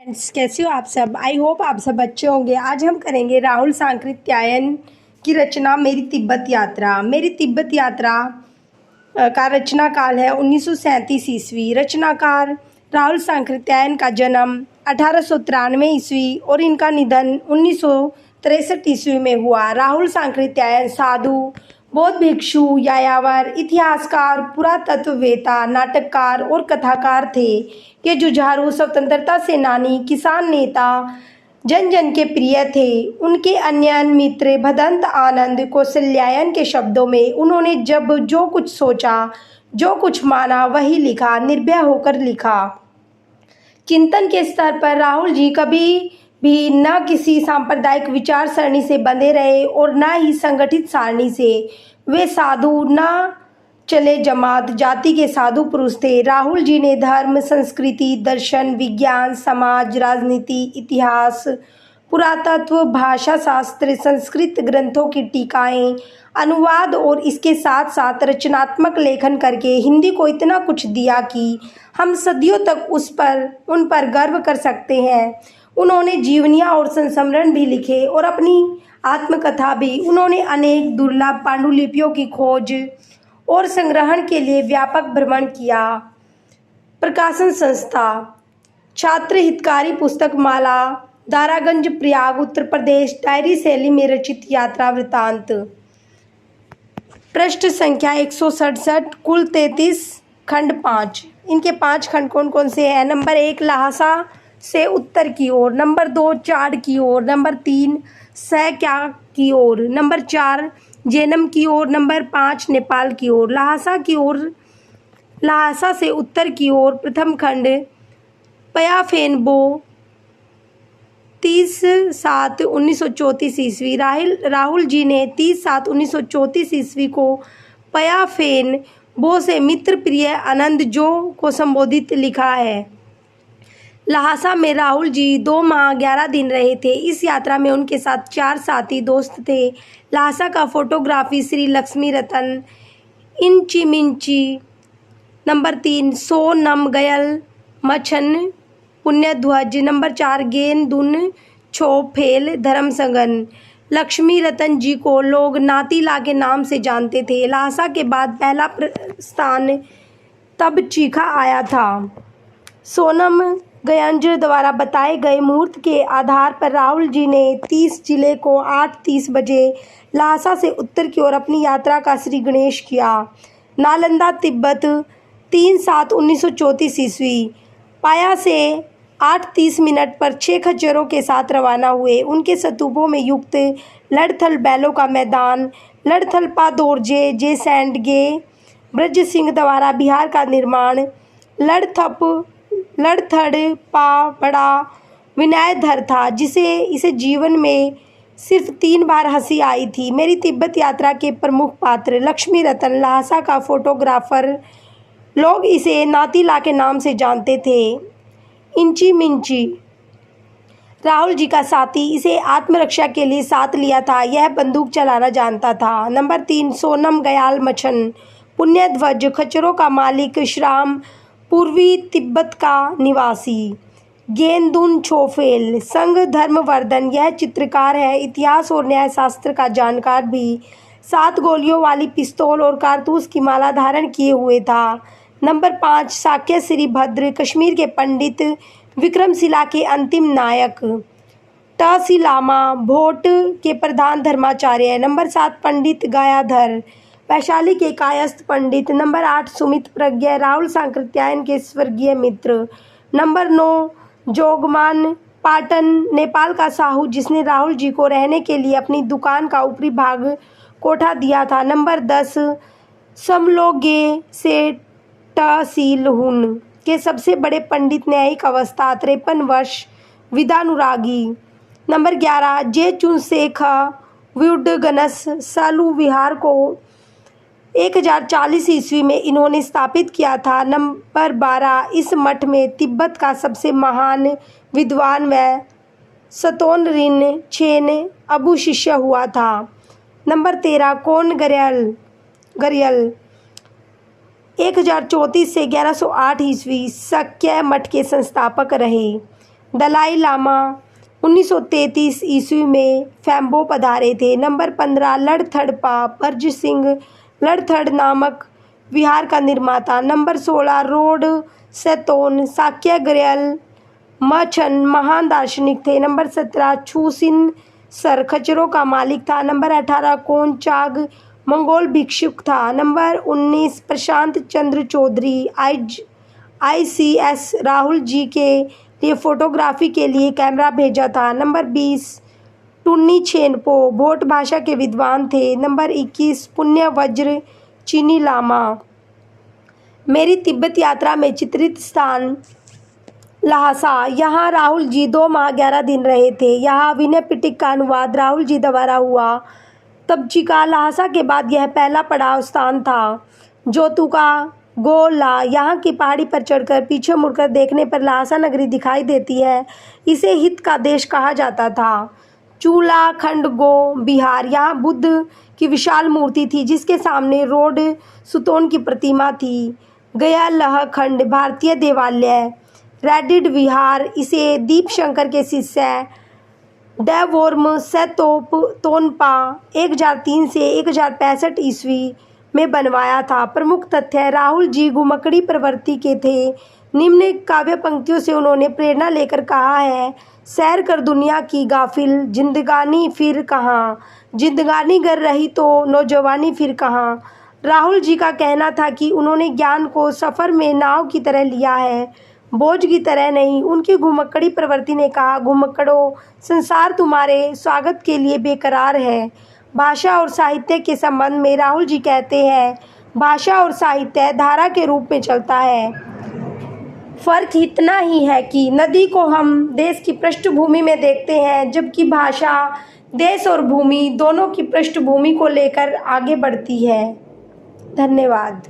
Friends, कैसे हो आप सब। आई होप आप सब अच्छे होंगे। आज हम करेंगे राहुल सांकृत्यायन की रचना मेरी तिब्बत यात्रा। मेरी तिब्बत यात्रा का रचना काल है 1937 ईस्वी। रचनाकार राहुल सांकृत्यायन का जन्म 1893 ईस्वी और इनका निधन 1963 ईस्वी में हुआ। राहुल सांकृत्यायन साधु, बौद्ध भिक्षु, यायावर, इतिहासकार, पुरातत्ववेत्ता, नाटककार और कथाकार थे। ये जुझारू स्वतंत्रता सेनानी, किसान नेता, जन जन के प्रिय थे। उनके अन्य मित्र भदंत आनंद कौशल्यायन के शब्दों में, उन्होंने जब जो कुछ सोचा, जो कुछ माना, वही लिखा, निर्भय होकर लिखा। चिंतन के स्तर पर राहुल जी कभी भी न किसी सांप्रदायिक विचार सरणी से बंधे रहे और न ही संगठित सारणी से। वे साधु न चले जमात जाति के साधु पुरुष थे। राहुल जी ने धर्म, संस्कृति, दर्शन, विज्ञान, समाज, राजनीति, इतिहास, पुरातत्व, भाषा शास्त्र, संस्कृत ग्रंथों की टीकाएं, अनुवाद और इसके साथ साथ रचनात्मक लेखन करके हिंदी को इतना कुछ दिया कि हम सदियों तक उन पर गर्व कर सकते हैं। उन्होंने जीवनियाँ और संस्मरण भी लिखे और अपनी आत्मकथा भी। उन्होंने अनेक दुर्लभ पांडुलिपियों की खोज और संग्रहण के लिए व्यापक भ्रमण किया। प्रकाशन संस्था छात्र हितकारी पुस्तक माला, दारागंज, प्रयाग, उत्तर प्रदेश, डायरी शैली में रचित यात्रा वृतांत। पृष्ठ संख्या 167, कुल 33, खंड 5। इनके 5 खंड कौन कौन से हैं? नंबर 1 लहासा से उत्तर की ओर, नंबर 2 चाड़ की ओर, नंबर 3 सैक्या की ओर, नंबर 4 जेनम की ओर, नंबर 5 नेपाल की ओर। लहासा से उत्तर की ओर प्रथम खंड पयाफेनबो 30/7/1934 ईस्वी। राहुल जी ने 30/7/1934 ईस्वी को पयाफेनबो से मित्र प्रिय आनंद जो को संबोधित लिखा है। लहासा में राहुल जी 2 माह 11 दिन रहे थे। इस यात्रा में उनके साथ 4 साथी दोस्त थे। लहासा का फोटोग्राफी श्री लक्ष्मी रतन इंचिमिंची, नंबर 3 सो नम गयल मछन पुण्यध्वज, नंबर 4 गेन दुन छो फेल धर्म संगन। लक्ष्मी रतन जी को लोग नातीला के नाम से जानते थे। लहासा के बाद पहला स्थान तब चीखा आया था। सोनम गयंज द्वारा बताए गए मुहूर्त के आधार पर राहुल जी ने 30 जिले को 8:30 बजे लहासा से उत्तर की ओर अपनी यात्रा का श्री गणेश किया। नालंदा तिब्बत 3/7/1934 ईस्वी। पाया से 8:30 पर 6 खच्चरों के साथ रवाना हुए। उनके स्तूपों में युक्त लड़थल बैलों का मैदान, लड़थल पा दोरजे जे सैंड गे ब्रज सिंह द्वारा बिहार का निर्माण, लड़थड़ पा बड़ा विनयधर था, इसे जीवन में सिर्फ 3 बार हंसी आई थी। मेरी तिब्बत यात्रा के प्रमुख पात्र लक्ष्मी रतन, लहासा का फोटोग्राफर, लोग इसे नातीला के नाम से जानते थे। इंची मिंची राहुल जी का साथी, इसे आत्मरक्षा के लिए साथ लिया था। यह बंदूक चलाना जानता था। नंबर 3 सोनम गयाल मछन पुण्यध्वज, खच्चरों का मालिक, श्राम, पूर्वी तिब्बत का निवासी। गेंदुन छोफेल संघ धर्मवर्धन, यह चित्रकार है, इतिहास और न्यायशास्त्र का जानकार भी। 7 गोलियों वाली पिस्तौल और कारतूस की माला धारण किए हुए था। नंबर 5 साक्य श्री भद्र, कश्मीर के पंडित, विक्रमशिला के अंतिम नायक, तहसीलामा भोट के प्रधान धर्माचार्य। नंबर 7 पंडित गायाधर, वैशाली के कायस्थ पंडित। नंबर 8 सुमित प्रज्ञ, राहुल सांकृत्यायन के स्वर्गीय मित्र। नंबर 9 जोगमान पाटन, नेपाल का साहू, जिसने राहुल जी को रहने के लिए अपनी दुकान का ऊपरी भाग कोठा दिया था। नंबर 10 समलोगे से तहसीलहुन के सबसे बड़े पंडित, न्यायिक अवस्था, 53 वर्ष, विदानुरागी। नंबर 11 जे चुनसेख व्युडगनस, सालू विहार को 1040 ईस्वी में इन्होंने स्थापित किया था। नंबर 12 इस मठ में तिब्बत का सबसे महान विद्वान व सतोन रिन छेन अबू शिष्य हुआ था। नंबर 13 कोन गरियल 1034 से 1108 ईस्वी सक्य मठ के संस्थापक रहे। दलाई लामा 1933 ईस्वी में फैम्बो पधारे थे। नंबर 15 लड़थड़पा बरज सिंह लड़थड़ नामक विहार का निर्माता। नंबर 16 रोड सैतोन साक्याग्रयल मछन महान दार्शनिक थे। नंबर 17 छूसिन सर खच्चरों का मालिक था। नंबर 18 कोनचाग मंगोल भिक्षुक था। नंबर 19 प्रशांत चंद्र चौधरी ICS राहुल जी के लिए फोटोग्राफी के लिए कैमरा भेजा था। नंबर 20 टुन्नी छेनपो भोट भाषा के विद्वान थे। नंबर 21 पुण्य वज्र चीनी लामा। मेरी तिब्बत यात्रा में चित्रित स्थान ल्हासा। यहाँ राहुल जी 2 माह 11 दिन रहे थे। यहाँ विनय पिटक का अनुवाद राहुल जी द्वारा हुआ। तबचिका ल्हासा के बाद यह पहला पड़ाव स्थान था। जोतुका गोला यहाँ की पहाड़ी पर चढ़कर पीछे मुड़कर देखने पर ल्हासा नगरी दिखाई देती है। इसे हित का देश कहा जाता था। चूला खंडगो बिहार यहाँ बुद्ध की विशाल मूर्ति थी जिसके सामने रोड सुतोन की प्रतिमा थी। गया लह खंड भारतीय देवालय। रेडिड विहार इसे दीप शंकर के शिष्य डेवोर्म सेतोप तोनपा 1003 से 1065 ईस्वी में बनवाया था। प्रमुख तथ्य राहुल जी घुमक्कड़ी प्रवृत्ति के थे। निम्न काव्य पंक्तियों से उन्होंने प्रेरणा लेकर कहा है, सैर कर दुनिया की गाफिल जिंदगानी फिर कहाँ, जिंदगानी गर रही तो नौजवानी फिर कहाँ। राहुल जी का कहना था कि उन्होंने ज्ञान को सफ़र में नाव की तरह लिया है, बोझ की तरह नहीं। उनकी घुमक्कड़ी प्रवृत्ति ने कहा, घुमक्कड़ों संसार तुम्हारे स्वागत के लिए बेकरार है। भाषा और साहित्य के संबंध में राहुल जी कहते हैं, भाषा और साहित्य धारा के रूप में चलता है। फर्क इतना ही है कि नदी को हम देश की पृष्ठभूमि में देखते हैं जबकि भाषा देश और भूमि दोनों की पृष्ठभूमि को लेकर आगे बढ़ती है। धन्यवाद।